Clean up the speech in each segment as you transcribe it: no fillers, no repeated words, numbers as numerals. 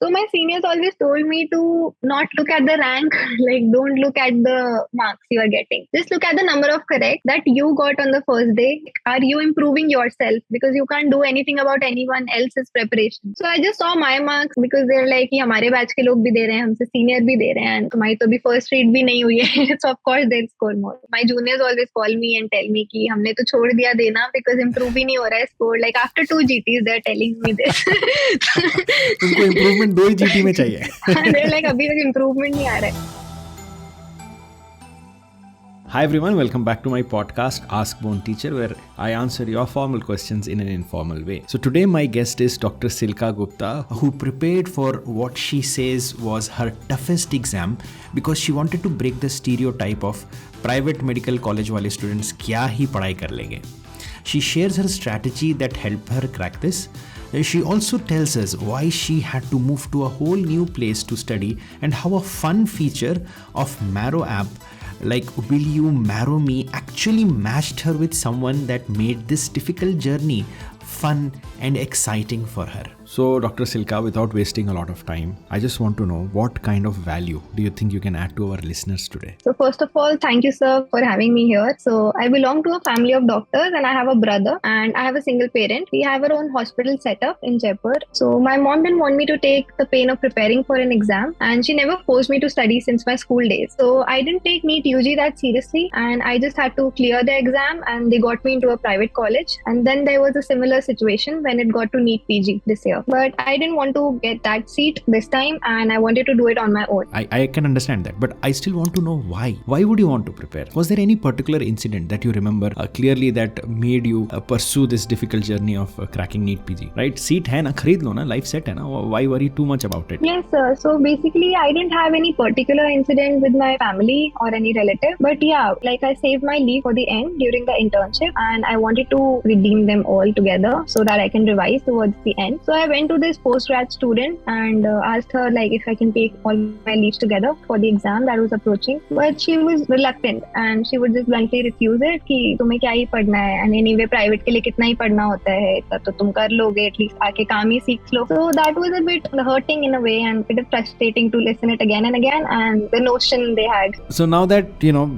So my seniors always told me to not look at the rank, like don't look at the marks you are getting. Just look at the number of correct that you got on the first day. Are you improving yourself? Because you can't do anything about anyone else's preparation. So I just saw my marks because they're like कि हमारे batch के लोग भी दे रहे हैं, हमसे senior भी दे रहे हैं, तुम्हारी तो अभी first read भी नहीं हुई है. So of course they'll score more. My juniors always call me and tell me कि हमने तो छोड़ दिया देना because improve ही नहीं हो रहा है score. Like after 2 GTs they're telling me this. तुमको improvement 2 ही GT में चाहिए. They're like अभी तक improvement नहीं आ रहा है. Hi everyone, welcome back to my podcast Askboneteacher, where I answer your formal questions in an informal way. So today my guest is Dr. Silka Gupta, who prepared for what she says was her toughest exam because she wanted to break the stereotype of private medical college wale students क्या ही पढ़ाई कर लेंगे. She shares her strategy that helped her crack this. She also tells us why she had to move to a whole new place to study and how a fun feature of MARROW app like Will You Marrow Me actually matched her with someone that made this difficult journey fun and exciting for her. So Dr. Silka, without wasting a lot of time, I just want to know what kind of value do you think you can add to our listeners today? So first of all, thank you sir for having me here. So I belong to a family of doctors and I have a brother and I have a single parent. We have our own hospital set up in Jaipur. So my mom didn't want me to take the pain of preparing for an exam and she never forced me to study since my school days. So I didn't take NEET UG that seriously and I just had to clear the exam and they got me into a private college. And then there was a similar situation when it got to NEET PG this year. But I didn't want to get that seat this time and I wanted to do it on my own. I can understand that, but I still want to know why. Why would you want to prepare? Was there any particular incident that you remember clearly that made you pursue this difficult journey of cracking NEET PG? Right? Seat hai na, kharid lo na, life set hai na. Why worry too much about it? Yes sir. So basically I didn't have any particular incident with my family or any relative. But yeah, like I saved my leave for the end during the internship and I wanted to redeem them all together so that I can revise towards the end. So I went to this post-grad student and asked her like if I can take all my leaves together for the exam that was approaching. But she was reluctant and she would just bluntly refuse it कि तुम्हें क्या ही पढ़ना है and anyway private के लिए कितना ही पढ़ना होता है इतना तो तुम कर लोगे at least आके काम ही सीख लो. So that was a bit hurting in a way and a bit frustrating to listen it again and again and the notion they had. So now that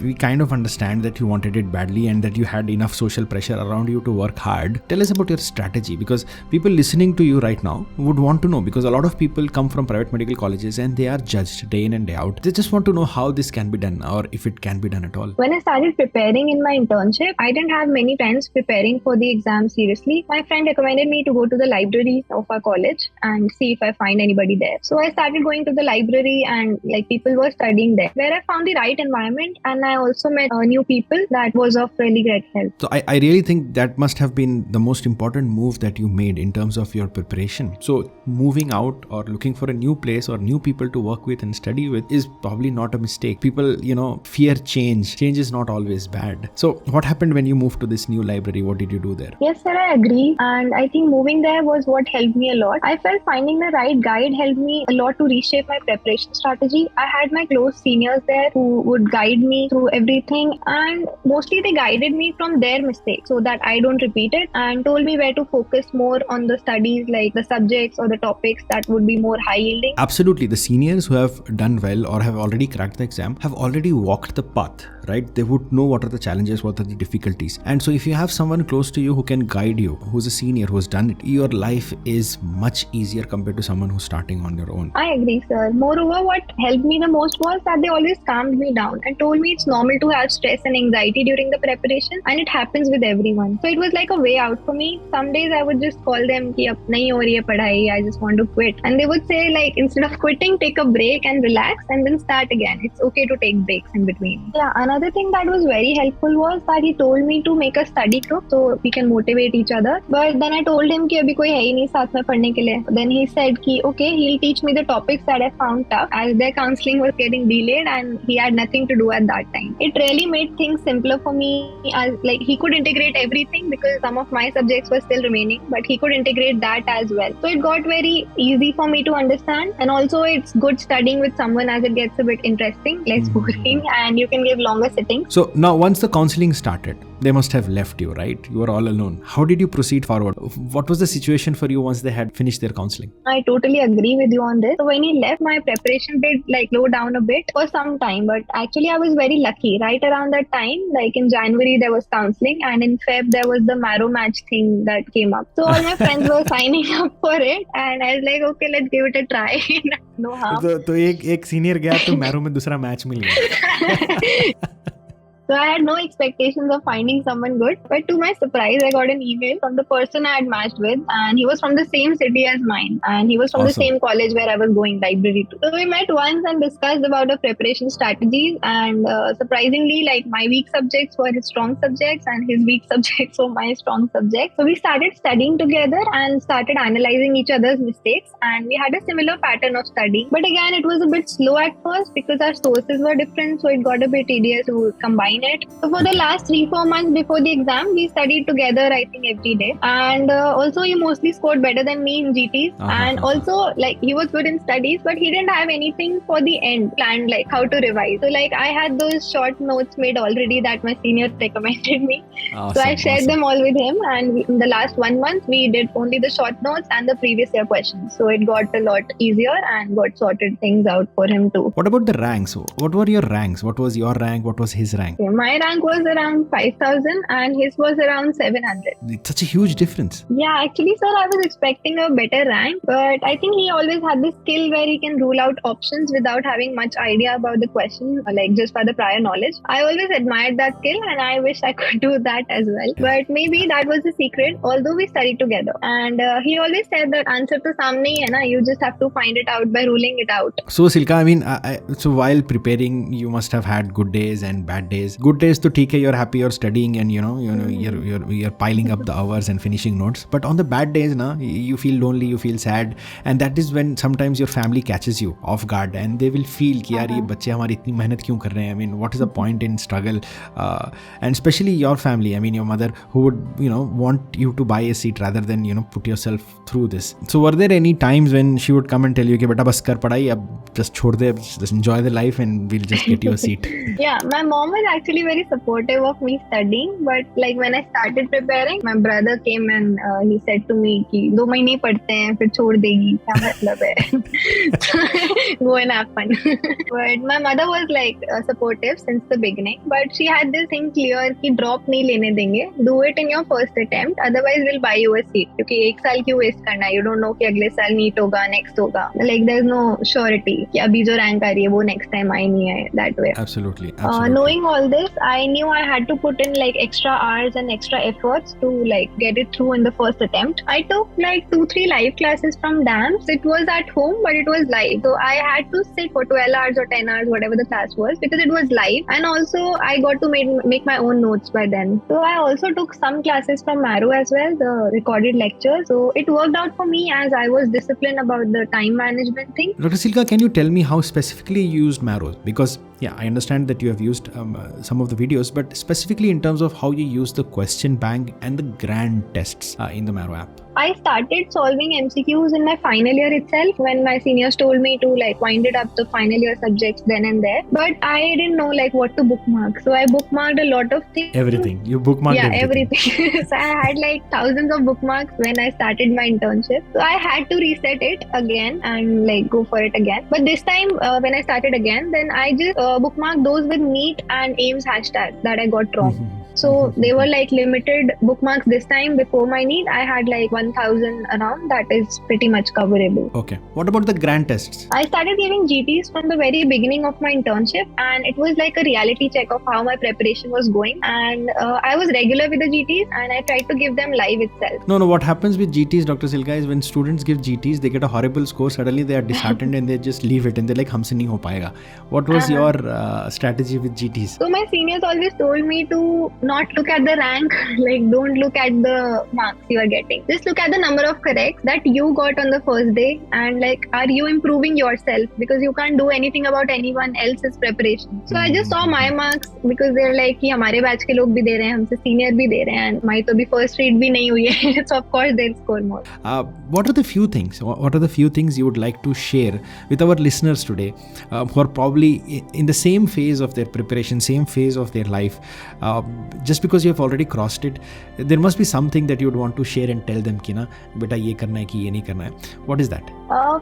we kind of understand that you wanted it badly and that you had enough social pressure around you to work hard, tell us about your strategy because people listening to you right now would want to know because a lot of people come from private medical colleges and they are judged day in and day out. They just want to know how this can be done or if it can be done at all. When I started preparing in my internship, I didn't have many friends preparing for the exam seriously. My friend recommended me to go to the library of our college and see if I find anybody there. So I started going to the library and like people were studying there where I found the right environment and I also met new people that was of really great help. So I really think that must have been the most important move that you made in terms of your preparation. So moving out or looking for a new place or new people to work with and study with is probably not a mistake. People, fear change. Change is not always bad. So what happened when you moved to this new library? What did you do there? Yes, sir, I agree. And I think moving there was what helped me a lot. I felt finding the right guide helped me a lot to reshape my preparation strategy. I had my close seniors there who would guide me through everything and mostly they guided me from their mistakes so that I don't repeat it and told me where to focus more on the studies like the subjects or the topics that would be more high yielding. Absolutely. The seniors who have done well or have already cracked the exam have already walked the path, right? They would know what are the challenges, what are the difficulties. And so if you have someone close to you who can guide you, who's a senior, who has done it, your life is much easier compared to someone who's starting on your own. I agree, sir. Moreover, what helped me the most was that they always calmed me down and told me it's normal to have stress and anxiety during the preparation and it happens with everyone. So it was like a way out for me. Some days I would just call them कि अब नहीं हो रही है पढ़ाई, I just want to quit. And they would say like instead of quitting, take a break and relax and then start again. It's okay to take breaks in between. Yeah, another thing that was very helpful was that he told me to make a study group so we can motivate each other. But then I told him कि अभी कोई है ही नहीं साथ में पढ़ने के लिए. Then he said कि okay, he'll teach me the topics that I found tough as their counseling was getting delayed and he had nothing to do at that time. It really made things simpler for me as like he could integrate everything because some of my subjects were still remaining, but he could integrate that as well. So it got very easy for me to understand and also it's good studying with someone as it gets a bit interesting, less boring and you can give longer sittings. So now once the counseling started, they must have left you, right? You were all alone. How did you proceed forward? What was the situation for you once they had finished their counseling? I totally agree with you on this. So when he left, my preparation did like slow down a bit for some time, but actually I was very lucky. Right around that time, like in January, there was counseling, and in Feb, there was the MARROW match thing that came up. So all my friends were signing up for it, and I was like, okay, let's give it a try. No harm. तो एक senior गया तो marrow में दूसरा match मिल गया. So I had no expectations of finding someone good. But to my surprise, I got an email from the person I had matched with, and he was from the same city as mine, and he was from the same college where I was going library to. So we met once and discussed about our preparation strategies, and surprisingly, like my weak subjects were his strong subjects and his weak subjects were my strong subjects. So we started studying together and started analyzing each other's mistakes, and we had a similar pattern of studying. But again, it was a bit slow at first because our sources were different, so it got a bit tedious to combine it. So for the last 3-4 months before the exam, we studied together, I think, every day. And also he mostly scored better than me in GTs. And also like he was good in studies, but he didn't have anything for the end planned, like how to revise. So like I had those short notes made already that my senior recommended me. So I shared them all with him, and in the last 1 month we did only the short notes and the previous year questions. So it got a lot easier and got sorted things out for him too. What about the ranks? What were your ranks? What was your rank? What was his rank? My rank was around 5,000 and his was around 700. It's such a huge difference. Yeah, actually, sir, I was expecting a better rank, but I think he always had this skill where he can rule out options without having much idea about the question, like just by the prior knowledge. I always admired that skill, and I wish I could do that as well. But maybe that was the secret, although we studied together. And he always said that answer to samne hai na, you just have to find it out by ruling it out. So Silka, I mean, so while preparing, you must have had good days and bad days. Good days to theek hai, you're happy, you're studying, and you're piling up the hours and finishing notes. But on the bad days, na, you feel lonely, you feel sad, and that is when sometimes your family catches you off guard, and they will feel कि यार ये बच्चे हमारी इतनी मेहनत क्यों कर रहे हैं? I mean, what is the point in struggle? And especially your family, I mean, your mother, who would want you to buy a seat rather than put yourself through this. So were there any times when she would come and tell you कि बेटा बस कर पढ़ाई, अब just छोड़ दे, just enjoy the life, and we'll just get you a seat? Yeah, my mom was actually very supportive of me studying, but like when I started preparing, my brother came and he said to me कि 2 महीने पढ़ते हैं फिर छोड़ देगी, क्या मतलब है? Go and have fun. But my mother was like supportive since the beginning, but she had this thing clear कि drop नहीं लेने देंगे, do it in your first attempt, otherwise we'll buy you a seat. क्योंकि 1 साल क्यों waste करना है? You don't know कि अगले साल NEET होगा, next होगा. Like there's no surety कि अभी जो rank आ रही है वो next time आई नहीं है, that way. Absolutely. Knowing all this, I knew I had to put in like extra hours and extra efforts to like get it through in the first attempt. I took like 2-3 live classes from DAMS. It was at home, but it was live. So I had to sit for 12 hours or 10 hours, whatever the class was, because it was live. And also I got to make my own notes by then. So I also took some classes from MARROW as well, the recorded lectures. So it worked out for me as I was disciplined about the time management thing. Dr. Silka, can you tell me how specifically you used MARROW? Because yeah, I understand that you have used some of the videos, but specifically in terms of how you use the question bank and the grand tests in the MARROW app. I started solving MCQs in my final year itself when my seniors told me to like wind it up the final year subjects then and there. But I didn't know like what to bookmark. So I bookmarked a lot of things. Everything. You bookmarked everything. So I had like thousands of bookmarks when I started my internship. So I had to reset it again and like go for it again. But this time when I started again, then I just bookmarked those with NEET and AIIMS hashtag that I got wrong. So they were like limited bookmarks this time. Before my NEET, I had like 1,000 around. That is pretty much coverable. Okay. What about the grand tests? I started giving GTs from the very beginning of my internship, and it was like a reality check of how my preparation was going. And I was regular with the GTs, and I tried to give them live itself. No. What happens with GTs, Dr. Silka, is when students give GTs, they get a horrible score. Suddenly they are disheartened and they just leave it, and they're like, "हमसे नहीं हो पाएगा." What was your strategy with GTs? So my seniors always told me to not look at the rank, like don't look at the marks you are getting. Just look at the number of corrects that you got on the first day, and like, are you improving yourself? Because you can't do anything about anyone else's preparation. So I just saw my marks because they're like कि हमारे batch के लोग भी दे रहे हैं, हमसे senior भी दे रहे हैं, and my तो भी first read भी नहीं हुई है. So of course they'll score more. What are the few things? What are the few things you would like to share with our listeners today, who are probably in the same phase of their preparation, same phase of their life? just because you have already crossed it, there must be something that you would want to share and tell them कि ना बेटा ये करना है कि ये नहीं करना है. What is that?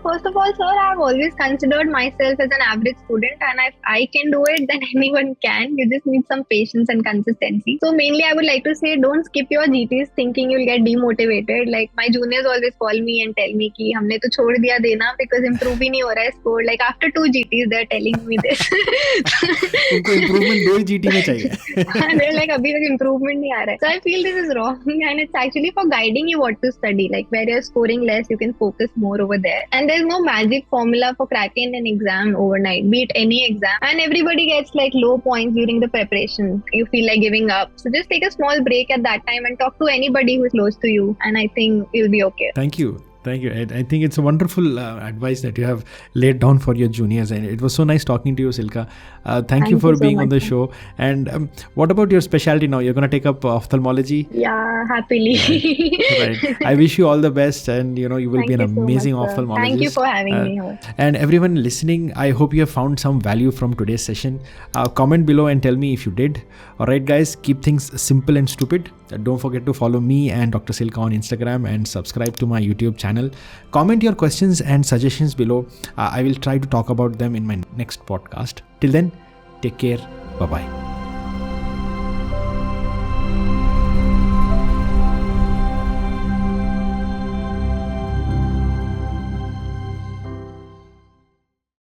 First of all, sir, I've always considered myself as an average student, and if I can do it, then anyone can. You just need some patience and consistency. So mainly, I would like to say, don't skip your GTs thinking you'll get demotivated. Like my juniors always call me and tell me कि हमने तो छोड़ दिया देना because improve ही नहीं हो रहा है score. Like after 2 GTs, they're telling me this. उनको improvement 2 GT में चाहिए. They're like अभी तक improvement नहीं आ रहा है. So I feel this is wrong, and it's actually for guiding you what to study. Like where you're scoring less, you can focus more over there. And there's no magic formula for cracking an exam overnight, be it any exam. And everybody gets like low points during the preparation. You feel like giving up. So just take a small break at that time and talk to anybody who is close to you. And I think you'll be okay. Thank you. Thank you. I think it's a wonderful advice that you have laid down for your juniors, and it was so nice talking to you, Silka. Thank you for being on the show. And what about your specialty now? You're going to take up ophthalmology? Yeah, happily. Right. I wish you all the best, and you will be an amazing ophthalmologist. Thank you for having me here. And everyone listening, I hope you have found some value from today's session. Comment below and tell me if you did. Alright guys, keep things simple and stupid. Don't forget to follow me and Dr. Silka on Instagram and subscribe to my YouTube channel. Comment your questions and suggestions below. I will try to talk about them in my next podcast. Till then, take care. Bye-bye.